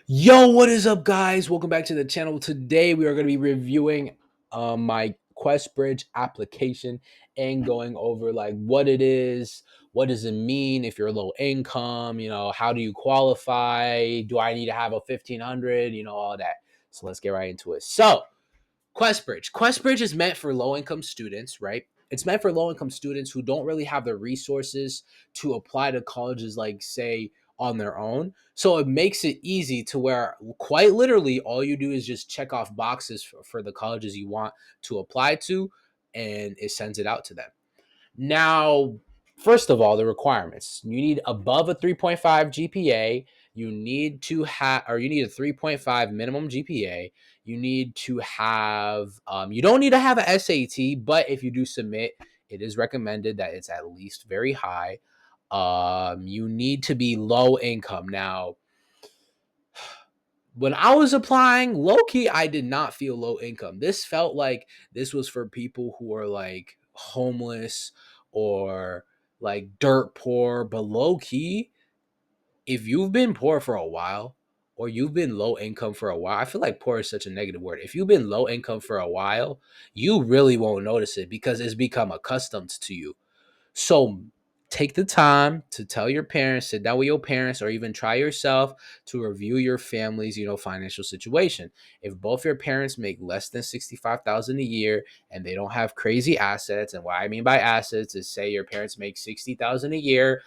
Yo, what is up, guys? Welcome back to the channel. Today we are going to be reviewing my QuestBridge application and going over like what it is, what does it mean if you're low income, how do you qualify? Do I need to have a 1500, all that. So let's get right into it. So, QuestBridge. QuestBridge is meant for low income students, right? It's meant for low income students who don't really have the resources to apply to colleges, like, say, on their own. So it makes it easy to where, quite literally, all you do is just check off boxes for the colleges you want to apply to, and it sends it out to them. Now, first of all, the requirements. You need above a 3.5 GPA. You need to have, or you need a 3.5 minimum GPA. You need to have, you don't need to have a SAT, but if you do submit, it is recommended that it's at least very high. You need to be low income. Now, when I was applying, low key, I did not feel low income. This felt like this was for people who are like homeless or like dirt poor, but low key, if you've been poor for a while or you've been low income for a while, I feel like poor is such a negative word. If you've been low income for a while, you really won't notice it because it's become accustomed to you. So take the time to tell your parents, sit down with your parents, or even try yourself to review your family's, financial situation. If both your parents make less than 65,000 a year and they don't have crazy assets, and what I mean by assets is say your parents make 60,000 a year,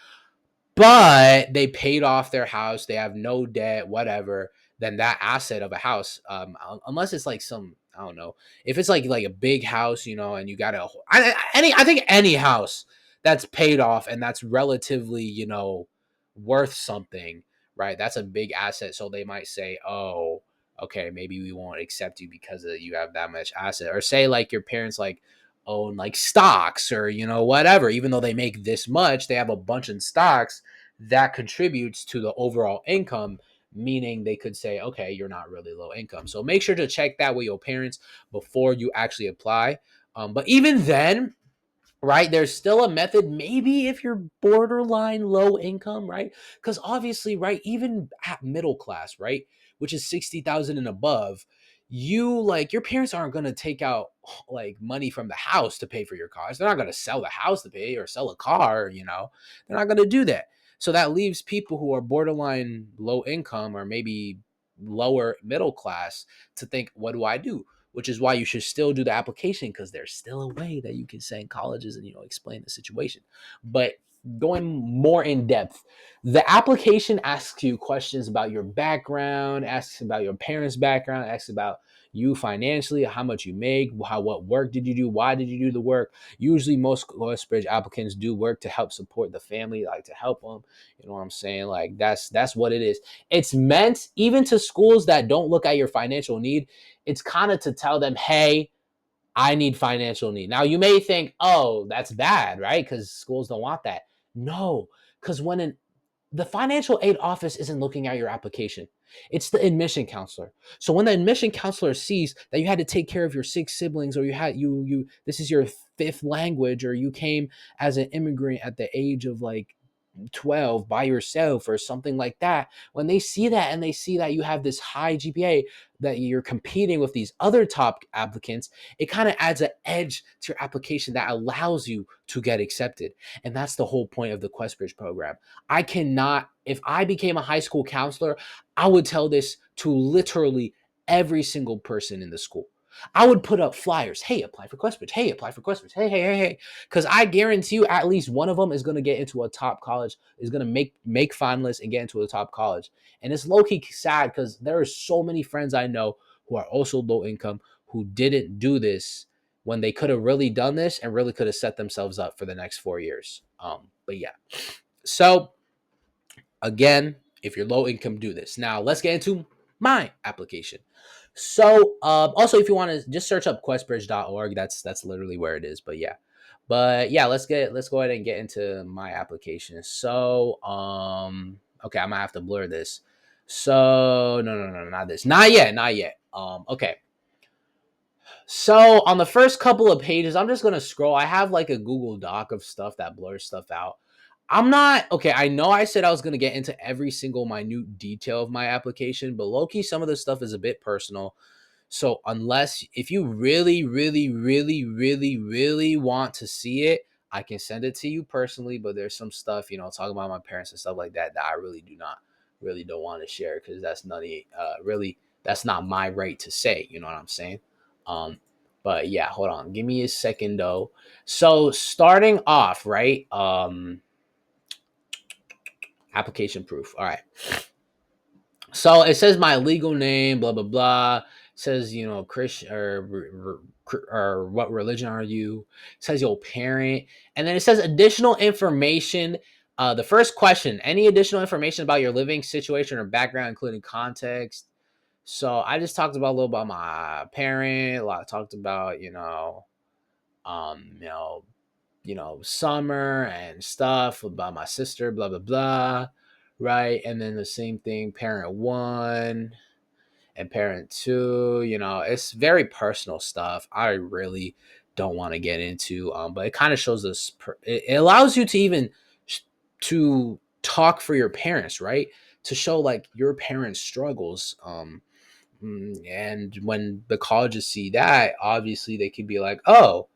but they paid off their house, they have no debt, whatever, then that asset of a house, unless it's like some, I don't know, if it's like a big house, and you got I think any house that's paid off and that's relatively, worth something, right? That's a big asset. So they might say, oh, okay, maybe we won't accept you because you have that much asset. Or say like your parents like own like stocks or whatever, even though they make this much, they have a bunch in stocks that contributes to the overall income, meaning they could say, okay, you're not really low income. So make sure to check that with your parents before you actually apply. But even then, right, there's still a method, maybe if you're borderline low income, right? Because obviously, right, even at middle class, right, which is 60,000 and above, you like your parents aren't going to take out like money from the house to pay for your cars. They're not going to sell the house to pay or sell a car, they're not going to do that. So that leaves people who are borderline low income or maybe lower middle class to think, what do I do? Which is why you should still do the application, because there's still a way that you can send colleges and explain the situation. But going more in depth, the application asks you questions about your background, asks about your parents' background, asks about you financially, how much you make, what work did you do, why did you do the work. Usually most Bridge applicants do work to help support the family, like to help them. You know what I'm saying? Like that's what it is. It's meant even to schools that don't look at your financial need. It's kind of to tell them, hey, I need financial need. Now you may think, oh, that's bad, right? Because schools don't want that. No, because the financial aid office isn't looking at your application. It's the admission counselor. So when the admission counselor sees that you had to take care of your six siblings, or you had you this is your fifth language, or you came as an immigrant at the age of like 12 by yourself or something like that, when they see that and they see that you have this high GPA, that you're competing with these other top applicants, it kind of adds an edge to your application that allows you to get accepted. And that's the whole point of the QuestBridge program. I cannot, if I became a high school counselor, I would tell this to literally every single person in the school. I would put up flyers. Hey, apply for QuestBridge. Hey, apply for QuestBridge. Hey, hey, hey, hey. Because I guarantee you, at least one of them is going to get into a top college, is going to make finalists and get into a top college. And it's low key sad because there are so many friends I know who are also low income who didn't do this when they could have really done this and really could have set themselves up for the next 4 years. But yeah. So again, if you're low income, do this. Now let's get into my application. So also, if you want to just search up questbridge.org, that's literally where it is. But yeah, let's go ahead and get into my application. So okay, I'm gonna have to blur this. So no, not this, not yet. Okay. So on the first couple of pages, I'm just gonna scroll. I have like a Google Doc of stuff that blurs stuff out. I'm not okay. I know I said I was gonna get into every single minute detail of my application, but low key, some of this stuff is a bit personal. So unless if you really, really, really, really, really want to see it, I can send it to you personally. But there's some stuff, talking about my parents and stuff like that, that I really do not, really don't want to share because that's not really that's not my right to say. You know what I'm saying? Um, but yeah, hold on, give me a second though. So starting off, right? Application proof. All right. So it says my legal name, blah blah blah. It says Christian or what religion are you? It says your parent, and then it says additional information. The first question: any additional information about your living situation or background, including context. So I just talked about a little about my parent. A lot talked about um, you know, summer and stuff about my sister, blah blah blah, right? And then the same thing, parent one and parent two. It's very personal stuff. I really don't want to get into, but it kind of shows us. It allows you to even to talk for your parents, right? To show like your parents' struggles. And when the colleges see that, obviously they could be like, "Oh,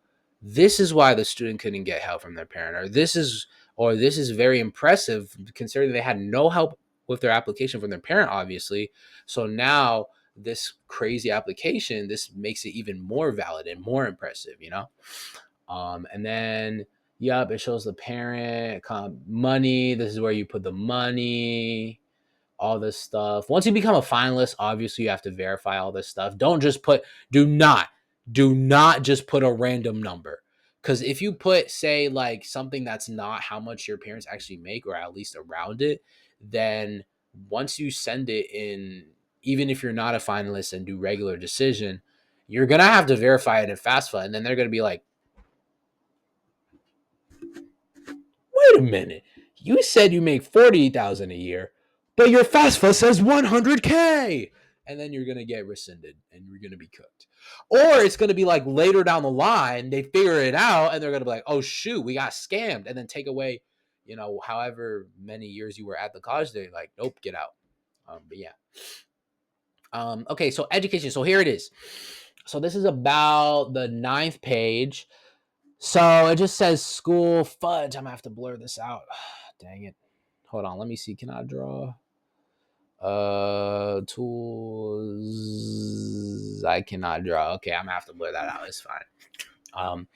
this is why the student couldn't get help from their parent," or this is very impressive considering they had no help with their application from their parent, obviously. So now this crazy application, this makes it even more valid and more impressive. And then yep, it shows the parent money. This is where you put the money, all this stuff. Once you become a finalist, obviously you have to verify all this stuff. Don't just put, do not just put a random number. Because if you put, say, like something that's not how much your parents actually make, or at least around it, then once you send it in, even if you're not a finalist and do regular decision, you're gonna have to verify it in FAFSA, and then they're gonna be like, wait a minute, you said you make 40,000 a year, but your FAFSA says 100K. And then you're gonna get rescinded and you're gonna be cooked. Or it's gonna be like later down the line, they figure it out and they're gonna be like, oh shoot, we got scammed, and then take away, however many years you were at the college. They're like, nope, get out. But yeah. Okay, so education. So here it is. So this is about the ninth page. So it just says school fudge. I'm gonna have to blur this out. Dang it. Hold on. Let me see. Can I draw? Tools. I cannot draw. Okay, I'm gonna have to blur that out. It's fine.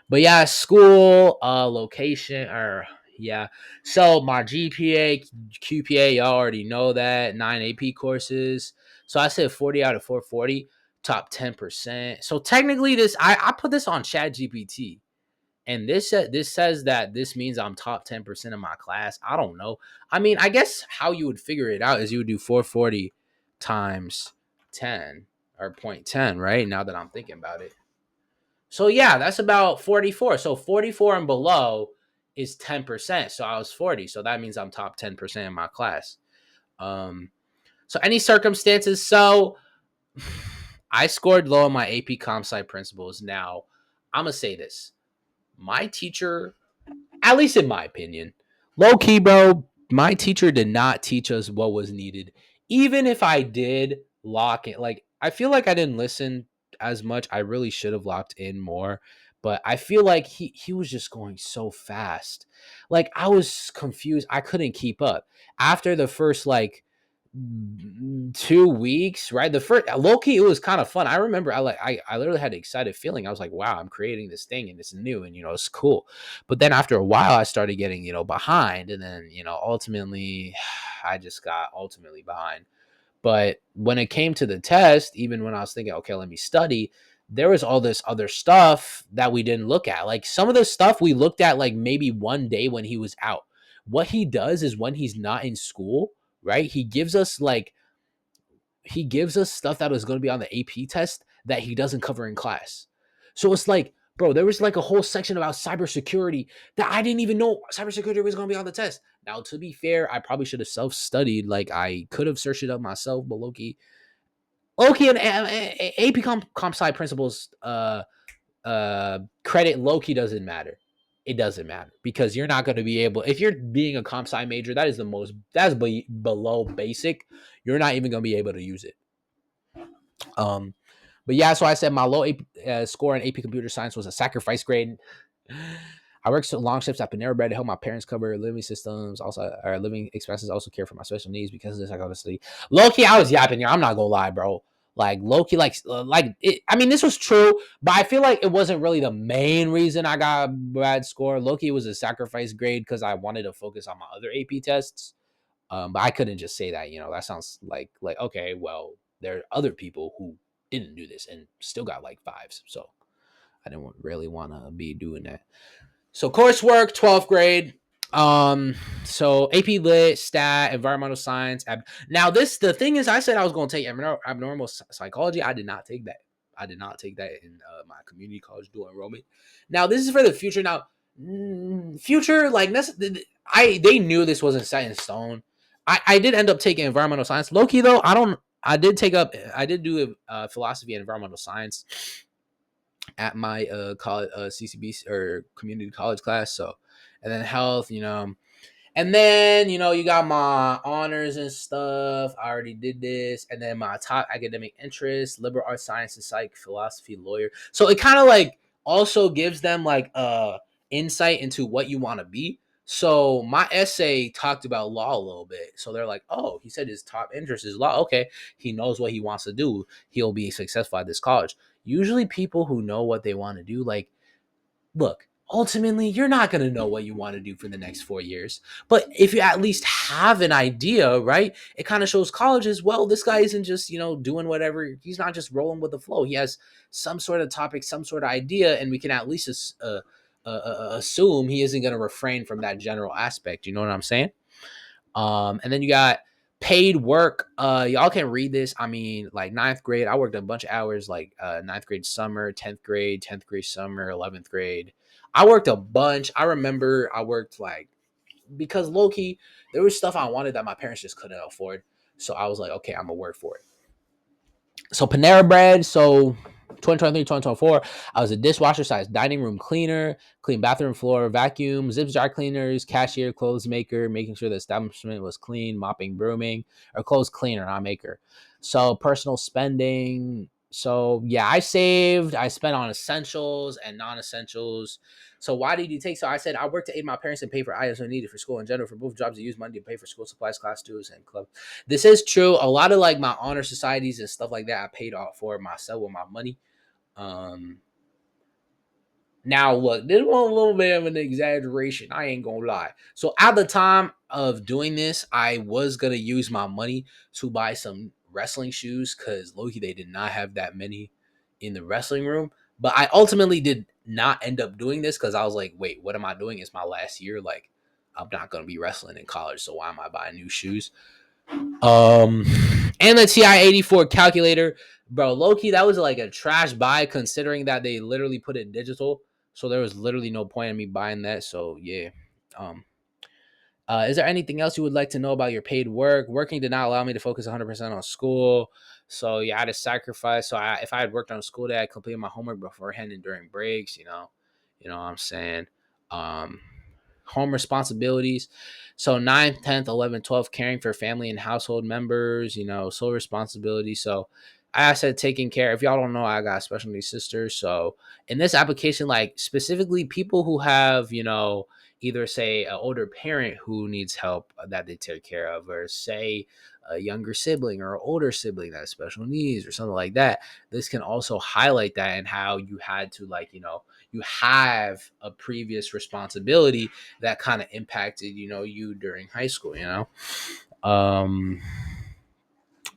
But yeah, school, location, or yeah. So my GPA, QPA, y'all already know that. 9 AP courses. So I said 40 out of 440, top 10%. So technically, I put this on Chat GPT. And this says that this means I'm top 10% of my class. I don't know. I mean, I guess how you would figure it out is you would do 440 times 10 or point 10, right? Now that I'm thinking about it. So yeah, that's about 44. So 44 and below is 10%. So I was 40. So that means I'm top 10% in my class. Um so any circumstances, so I scored low on my AP Comp Sci principles. Now, I'm gonna say this. My teacher, at least in my opinion, low key, bro, my teacher did not teach us what was needed. Even if I did lock it, like, I feel like I didn't listen as much. I really should have locked in more, but I feel like he was just going so fast. Like, I was confused. I couldn't keep up. After the first, like, 2 weeks, right? The first Loki, it was kind of fun. I remember I literally had an excited feeling. I was like, wow, I'm creating this thing and it's new and it's cool. But then after a while, I started getting, behind, and then, ultimately I just got ultimately behind. But when it came to the test, even when I was thinking, okay, let me study, there was all this other stuff that we didn't look at. Like some of the stuff we looked at like maybe one day when he was out. What he does is when he's not in school, right? He gives us stuff that was going to be on the AP test that he doesn't cover in class. So it's like, bro, there was like a whole section about cybersecurity that I didn't even know cybersecurity was going to be on the test. Now, to be fair, I probably should have self-studied. Like I could have searched it up myself, but Loki and AP Comp Sci principles credit Loki doesn't matter. it doesn't matter because you're not going to be able, if you're being a comp sci major, that is the most, that's below basic. You're not even going to be able to use it. But yeah, so I said my low score in AP Computer Science was a sacrifice grade. I worked so long shifts at Panera Bread to help my parents cover living systems, also our living expenses, also care for my special needs because of this. I go to sleep. Low key, I was yapping here. I'm not gonna lie, bro. Like low key, like it, I mean, this was true, but I feel like it wasn't really the main reason I got a bad score. Low key was a sacrifice grade because I wanted to focus on my other AP tests. But I couldn't just say that. That sounds like okay, well, there are other people who didn't do this and still got like fives. So I didn't really want to be doing that. So coursework, 12th grade. So AP Lit, Stat, Environmental Science. Now the thing is, I said I was going to take abnormal psychology. I did not take that. I did not take that in my community college dual enrollment. Now this is for the future. Now, future they knew this wasn't set in stone. I did end up taking environmental science. Low key though, I did do philosophy and environmental science at my college CCB or community college class. So, and then health, and then you got my honors and stuff. I already did this, and then my top academic interests: liberal arts, sciences, psych, philosophy, lawyer. So it kind of like also gives them like insight into what you want to be. So my essay talked about law a little bit. So they're like, oh, he said his top interest is law. Okay, he knows what he wants to do. He'll be successful at this college. Usually people who know what they want to do, like, look, ultimately, you're not going to know what you want to do for the next 4 years. But if you at least have an idea, right, it kind of shows colleges, well, this guy isn't just, doing whatever. He's not just rolling with the flow. He has some sort of topic, some sort of idea, and we can at least assume he isn't going to refrain from that general aspect. You know what I'm saying? And then you got paid work. Y'all can read this. I mean, like ninth grade, I worked a bunch of hours, like ninth grade summer, 10th grade summer, 11th grade. I worked a bunch. I remember I worked like, because low key, there was stuff I wanted that my parents just couldn't afford. So I was like, okay, I'm gonna work for it. So Panera Bread. So 2023, 2024, I was a dishwasher size dining room cleaner, clean bathroom floor, vacuum, zips dry cleaners, cashier, clothes maker, making sure the establishment was clean, mopping, brooming, or clothes cleaner, not maker. So personal spending. So yeah, I spent on essentials and non-essentials. So why did you take? So I said I worked to aid my parents and pay for items they needed for school in general. For both jobs, I use money to pay for school supplies, class dues, and club. This is true. A lot of like my honor societies and stuff like that, I paid off for myself with my money. Um, Now look, this was a little bit of an exaggeration. I ain't gonna lie. So at the time of doing this, I was gonna use my money to buy some wrestling shoes because Loki they did not have that many in the wrestling room. But I ultimately did not end up doing this because I was like, wait, what am I doing? It's my last year. Like, I'm not gonna be wrestling in college, so why am I buying new shoes? Um, and the TI-84 calculator, bro. Low key, that was like a trash buy considering that they literally put it digital. So there was literally no point in me buying that. So yeah. Um, is there anything else you would like to know about your paid work? Working did not allow me to focus 100% on school. So yeah, I had to sacrifice. So if I had worked on a school day, I completed my homework beforehand and during breaks. You know what I'm saying. Um, Home responsibilities. So ninth, 10th, 11th, 12th, caring for family and household members, sole responsibility. So I said taking care. If y'all don't know, I got a special needs sister. So in this application, like specifically people who have, either say an older parent who needs help that they take care of, or say a younger sibling or an older sibling that has special needs or something like that. This can also highlight that and how you had to you have a previous responsibility that kind of impacted you during high school. Um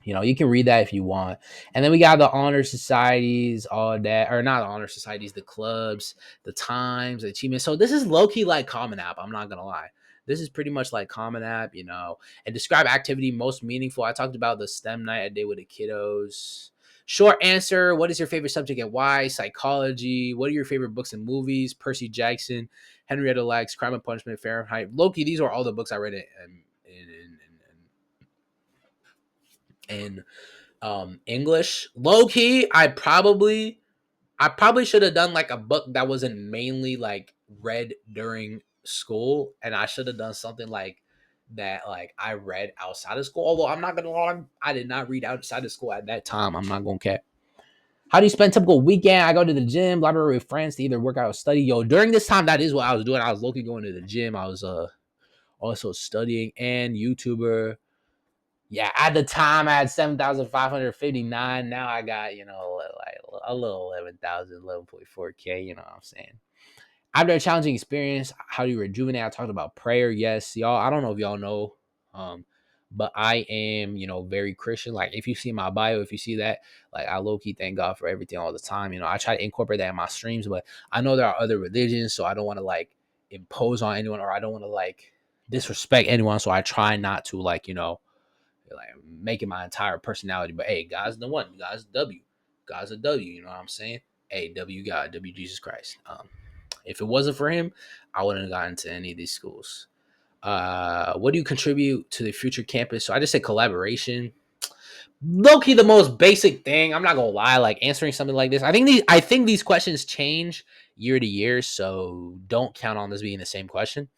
you can read that if you want. And then we got the honor societies, all that, or not the honor societies, the clubs, the times, the achievements. So this is low-key like Common App, I'm not gonna lie. This is pretty much like Common App. And describe activity most meaningful. I talked about the STEM night I did with the kiddos. Short answer: what is your favorite subject and why? Psychology. What are your favorite books and movies? Percy Jackson, Henrietta Lacks, Crime and Punishment, Fahrenheit. Loki. These are all the books I read in English. Low key, I probably I probably should have done like a book that wasn't mainly like read during school, and I should have done something like that, like I read outside of school. Although I'm not gonna lie, I did not read outside of school at that time. I'm not gonna cap. How do you spend typical weekend? I go to the gym, library with friends to either work out or study. Yo, during this time, that is what I was doing. I was looking going to the gym. I was also studying and YouTuber. Yeah, at the time I had 7,559. Now I got, like a little 11,000, 11.4K, you know what I'm saying? After a challenging experience, how do you rejuvenate? I talked about prayer. Yes, y'all. I don't know if y'all know, um, but I am, very Christian. Like if you see my bio, if you see that, like I low key thank God for everything all the time. I try to incorporate that in my streams, but I know there are other religions, so I don't want to like impose on anyone, or I don't want to like disrespect anyone. So I try not to like making my entire personality. But hey, God's the one. God's W. God's a W. You know what I'm saying? Hey, W God, W Jesus Christ. If it wasn't for him, I wouldn't have gotten to any of these schools. What do you contribute to the future campus? So I just said collaboration. Low key, the most basic thing. I'm not gonna lie. Like answering something like this, I think these questions change year to year. So don't count on this being the same question.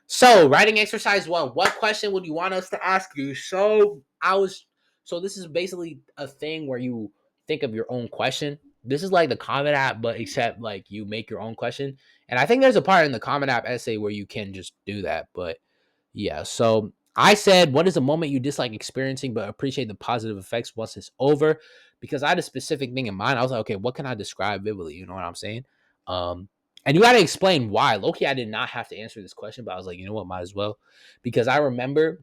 So, writing exercise one. What question would you want us to ask you? So this is basically a thing where you think of your own question. This is like the Common App, but except like you make your own question. And I think there's a part in the Common App essay where you can just do that. But yeah, so I said, what is a moment you dislike experiencing but appreciate the positive effects once it's over? Because I had a specific thing in mind. I was like, okay, what can I describe vividly? You know what I'm saying? Um, and you got to explain why. Loki, I did not have to answer this question, but I was like, you know what, might as well. Because I remember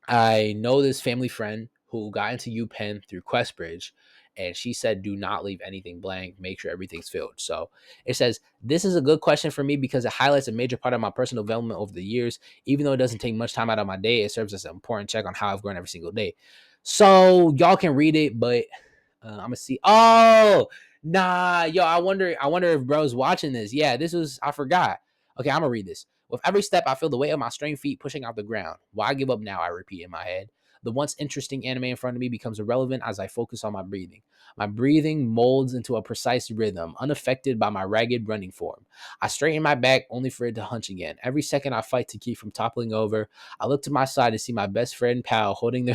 I know this family friend who got into UPenn through QuestBridge, and she said, "Do not leave anything blank. Make sure everything's filled." So it says, "This is a good question for me because it highlights a major part of my personal development over the years. Even though it doesn't take much time out of my day, it serves as an important check on how I've grown every single day." So y'all can read it, but I'm gonna see. Oh, nah, yo, I wonder if bro's watching this. Yeah, this was I forgot. Okay, I'm gonna read this. With every step, I feel the weight of my strained feet pushing out the ground. Why give up now? I repeat in my head. The once interesting anime in front of me becomes irrelevant as I focus on my breathing. My breathing molds into a precise rhythm, unaffected by my ragged running form. I straighten my back only for it to hunch again. Every second I fight to keep from toppling over, I look to my side to see my best friend pal holding the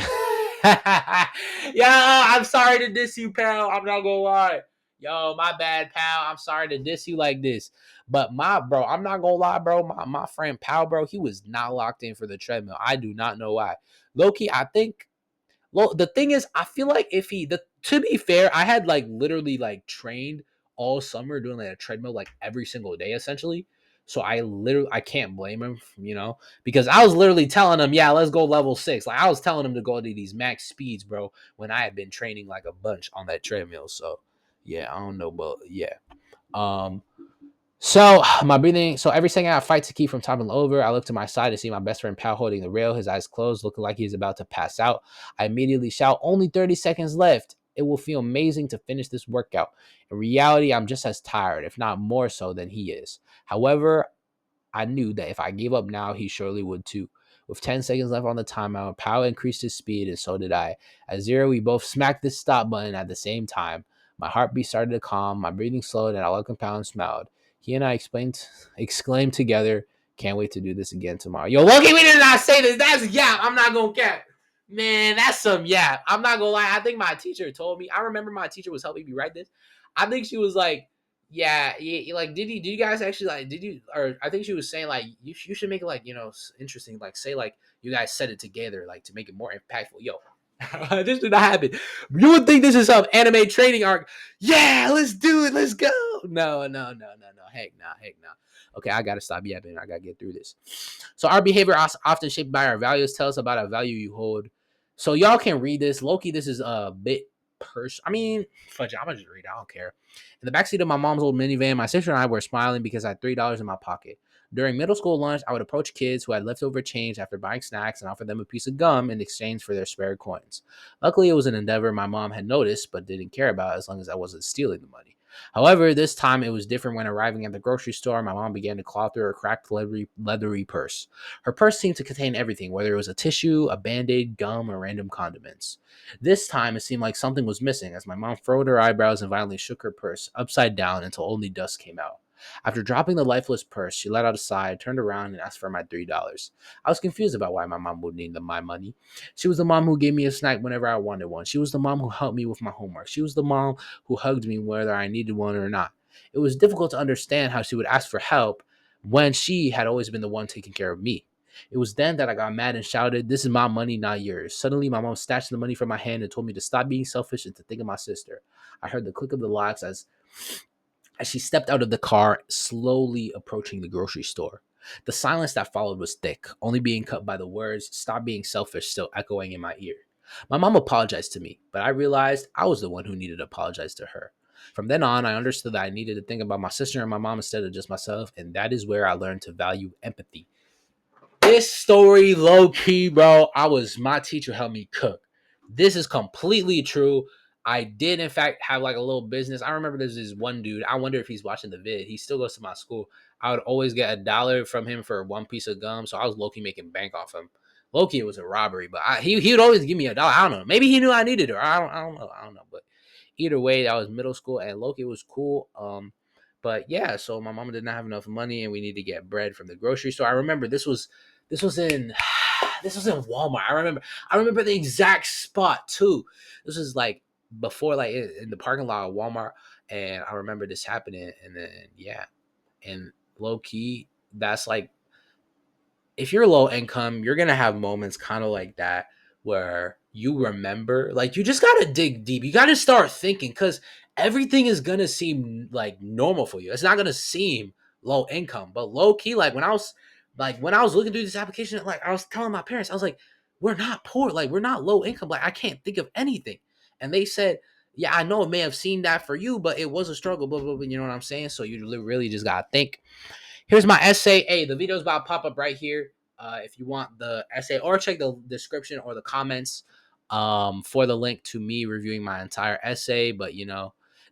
Yo, I'm sorry to diss you, pal. I'm not gonna lie. Yo, my bad, pal. I'm sorry to diss you like this. But I'm not gonna lie, bro. My friend pal, bro, he was not locked in for the treadmill. I do not know why. Loki, I think well, the thing is, I feel like if he the to be fair, I had like literally like trained all summer doing like a treadmill like every single day essentially. So I can't blame him, because I was literally telling him, yeah, let's go level 6. Like I was telling him to go to these max speeds, bro, when I had been training like a bunch on that treadmill. So yeah, I don't know, but yeah. Um so my breathing. So every second I fight to keep from toppling over, I look to my side to see my best friend pal holding the rail, his eyes closed, looking like he's about to pass out. I immediately shout, "Only 30 seconds left! It will feel amazing to finish this workout." In reality, I'm just as tired, if not more so, than he is. However, I knew that if I gave up now, he surely would too. With 10 seconds left on the timeout, Powell increased his speed, and so did I. At 0, we both smacked the stop button at the same time. My heartbeat started to calm, my breathing slowed, and I looked at Powell and smiled. He and I exclaimed together, "Can't wait to do this again tomorrow." Yo, Loki, we did not say this. That's yap. I'm not gonna cap. Man, that's some yap. I'm not gonna lie. I think my teacher told me. I remember my teacher was helping me write this. I think she was like, yeah, like did you guys actually like did you or I think she was saying like you should make it like interesting, like say like you guys said it together like to make it more impactful. Yo, this did not happen. You would think this is some anime training arc. Yeah, let's do it. Let's go. No. Heck no. Okay, I gotta stop yapping. I gotta get through this. So our behavior is often shaped by our values. Tell us about a value you hold. So y'all can read this. Loki, this is a bit I mean, fudge. I'm gonna just read it. I don't care. In the backseat of my mom's old minivan, my sister and I were smiling because I had $3 in my pocket. During middle school lunch, I would approach kids who had leftover change after buying snacks and offer them a piece of gum in exchange for their spare coins. Luckily, it was an endeavor my mom had noticed but didn't care about as long as I wasn't stealing the money. However, this time it was different. When arriving at the grocery store, my mom began to claw through her cracked leathery purse. Her purse seemed to contain everything, whether it was a tissue, a band-aid, gum, or random condiments. This time it seemed like something was missing, as my mom furrowed her eyebrows and violently shook her purse upside down until only dust came out. After dropping the lifeless purse, she let out a sigh, turned around, and asked for my $3. I was confused about why my mom would need my money. She was the mom who gave me a snack whenever I wanted one. She was the mom who helped me with my homework. She was the mom who hugged me whether I needed one or not. It was difficult to understand how she would ask for help when she had always been the one taking care of me. It was then that I got mad and shouted, "This is my money, not yours." Suddenly, my mom snatched the money from my hand and told me to stop being selfish and to think of my sister. I heard the click of the locks as she stepped out of the car, slowly approaching the grocery store. The silence that followed was thick, only being cut by the words, "Stop being selfish," still echoing in my ear. My mom apologized to me, but I realized I was the one who needed to apologize to her. From then on, I understood that I needed to think about my sister and my mom instead of just myself, and that is where I learned to value empathy. This story, low key, bro, my teacher helped me cook. This is completely true. I did, in fact, have like a little business. I remember there's this one dude. I wonder if he's watching the vid. He still goes to my school. I would always get $1 from him for one piece of gum. So I was low key making bank off him. Low key, it was a robbery, but he would always give me $1. I don't know. Maybe he knew I needed it. Or I don't know. I don't know. But either way, that was middle school, and low key was cool. But yeah, so my mom did not have enough money, and we need to get bread from the grocery store. I remember this was in this was in Walmart. I remember the exact spot too. This was like before, like in the parking lot of Walmart, and I remember this happening. And then yeah, and low key, that's like, if you're low income, you're gonna have moments kind of like that where you remember, like, you just gotta dig deep. You gotta start thinking, because everything is gonna seem like normal for you. It's not gonna seem low income, but low key, like when I was looking through this application, like I was telling my parents, I was like, we're not poor, like we're not low income, like I can't think of anything. And they said, yeah, I know it may have seemed that for you, but it was a struggle, blah blah blah. You know what I'm saying? So you really just gotta think. Here's my essay. Hey, the video's about to pop up right here. If you want the essay, or check the description or the comments for the link to me reviewing my entire essay. But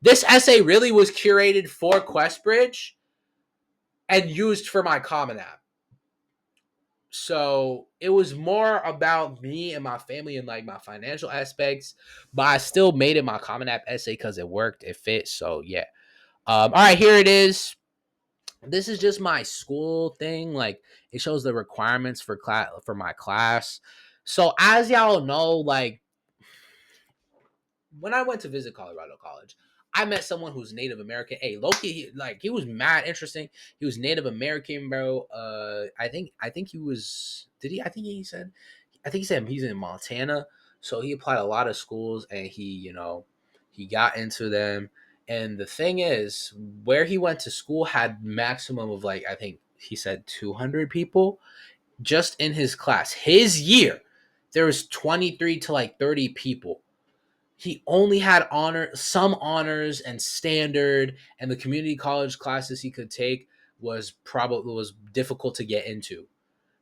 this essay really was curated for QuestBridge and used for my Common App. So it was more about me and my family and like my financial aspects, but I still made it my Common App essay because it worked, it fit. So yeah. All right, here it is. This is just my school thing. Like, it shows the requirements for my class. So as y'all know, like, when I went to visit Colorado College, I met someone who's Native American. Hey, Loki, he was mad interesting. He was Native American, bro. I think he was. Did he? I think he said he's in Montana. So he applied a lot of schools, and he got into them. And the thing is, where he went to school had maximum of, like, I think he said 200 people just in his class. His year, there was 23 to like 30 people. He only had some honors and standard, and the community college classes he could take was difficult to get into.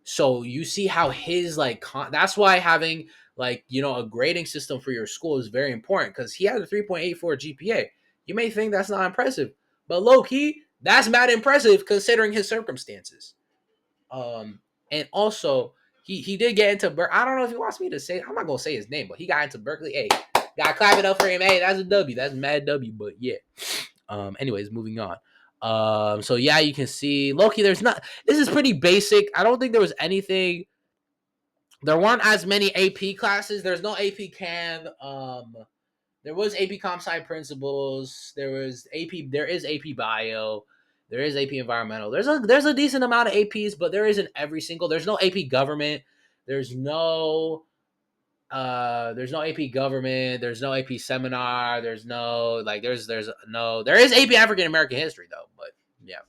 So you see how his that's why having, a grading system for your school is very important, because he had a 3.84 GPA. You may think that's not impressive, but low key, that's mad impressive considering his circumstances. Um, and also, he did get into I don't know if he wants me to say. I'm not gonna say his name, but he got into Berkeley. Hey, gotta clap it up for him. Hey, that's a W. That's mad W. But yeah. Anyways, moving on. So yeah, you can see Loki. There's not. This is pretty basic. I don't think there was anything. There weren't as many AP classes. There's no AP Chem. There was AP Comp Sci Principles. There was AP. There is AP Bio. There is AP Environmental. There's a decent amount of APs, but there isn't every single. There's no AP Government. There's no AP Government. There's no AP Seminar. There's no there's no there is AP African American History though, but yeah.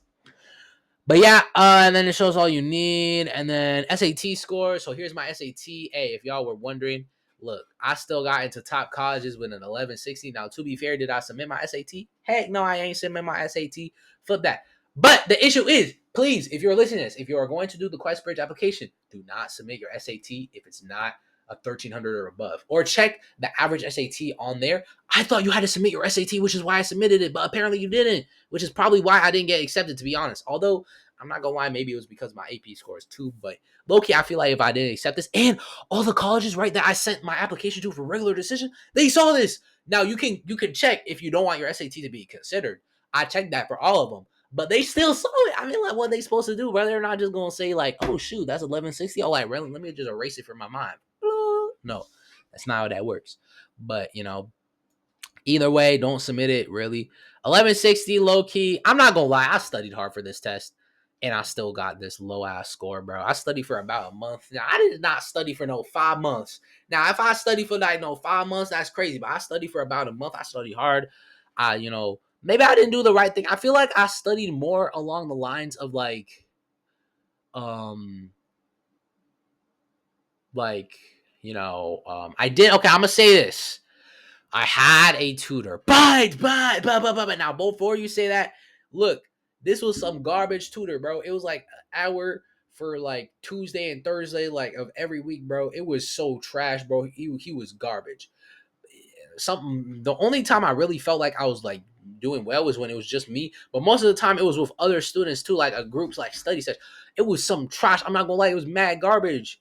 But yeah, and then it shows all you need, and then SAT score. So here's my SAT. Hey, if y'all were wondering, look, I still got into top colleges with an 1160. Now, to be fair, did I submit my SAT? Heck no, I ain't submit my SAT. Flip that. But the issue is, please, if you're listening to this, if you are going to do the QuestBridge application, do not submit your SAT if it's not a 1300 or above, or check the average SAT on there. I thought you had to submit your SAT, which is why I submitted it, but apparently you didn't, which is probably why I didn't get accepted, to be honest. Although I'm not gonna lie, maybe it was because of my AP scores too, but low-key, I feel like if I didn't accept this, and all the colleges, right, that I sent my application to for regular decision, they saw this. Now you can check if you don't want your SAT to be considered. I checked that for all of them, but they still saw it. I mean, like, what they supposed to do? Bro, they're not just gonna say like, "Oh shoot, that's 1160." Oh, like, really? Let me just erase it from my mind. No, that's not how that works. But either way, don't submit it. Really, 1160 low key. I'm not gonna lie, I studied hard for this test, and I still got this low ass score, bro. I studied for about a month. Now, I did not study for no 5 months. Now, if I study for like no 5 months, that's crazy. But I studied for about a month. I studied hard. Maybe I didn't do the right thing. I feel like I studied more along the lines of um, I did. Okay, I'm gonna say this. I had a tutor, but now before you say that, look, this was some garbage tutor, bro. It was like an hour for like Tuesday and Thursday, like of every week, bro. It was so trash, bro. He was garbage. The only time I really felt like I was like doing well was when it was just me, but most of the time it was with other students too, like a group's like study session. It was some trash. I'm not gonna lie, it was mad garbage.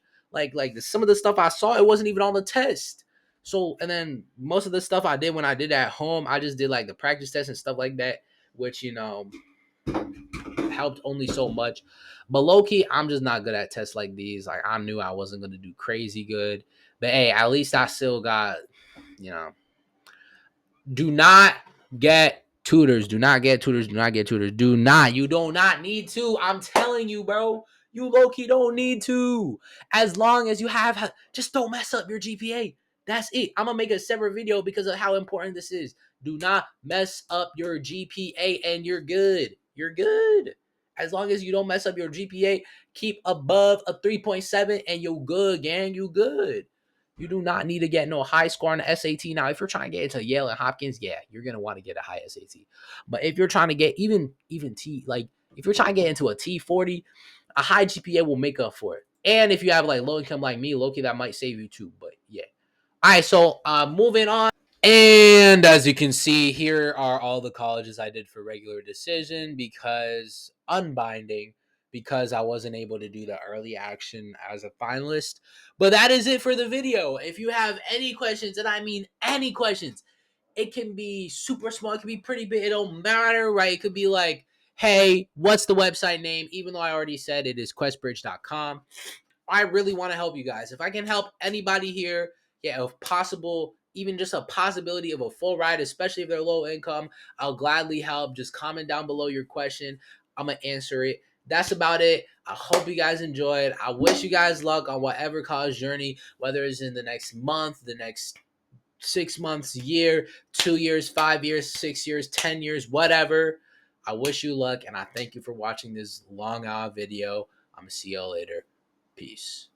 Some of the stuff I saw, it wasn't even on the test. So, and then most of the stuff I did when I did at home, I just did like the practice test and stuff like that, which helped only so much. But low key, I'm just not good at tests like these. Like, I knew I wasn't gonna do crazy good, but hey, at least I still got you know do not get tutors. Do not get tutors. Do not get tutors. Do not. You do not need to. I'm telling you, bro. You low key don't need to. As long as you just don't mess up your GPA. That's it. I'm gonna make a separate video because of how important this is. Do not mess up your GPA and you're good. You're good. As long as you don't mess up your GPA, keep above a 3.7 and you're good, gang. You good. You do not need to get no high score on the SAT. Now, if you're trying to get into Yale and Hopkins, yeah, you're gonna want to get a high SAT. But if you're trying to get even if you're trying to get into a T40, a high GPA will make up for it. And if you have like low income like me, Loki, that might save you too. But yeah. All right, so moving on. And as you can see, here are all the colleges I did for regular decision because unbinding, because I wasn't able to do the early action as a finalist. But that is it for the video. If you have any questions, and I mean any questions, it can be super small, it can be pretty big, it don't matter, right? It could be like, hey, what's the website name? Even though I already said it is questbridge.com. I really want to help you guys. If I can help anybody here, yeah, if possible, even just a possibility of a full ride, especially if they're low income, I'll gladly help. Just comment down below your question. I'm going to answer it. That's about it. I hope you guys enjoyed. I wish you guys luck on whatever college journey, whether it's in the next month, the next 6 months, year, 2 years, 5 years, 6 years, 10 years, whatever. I wish you luck, and I thank you for watching this long video. I'm going to see y'all later. Peace.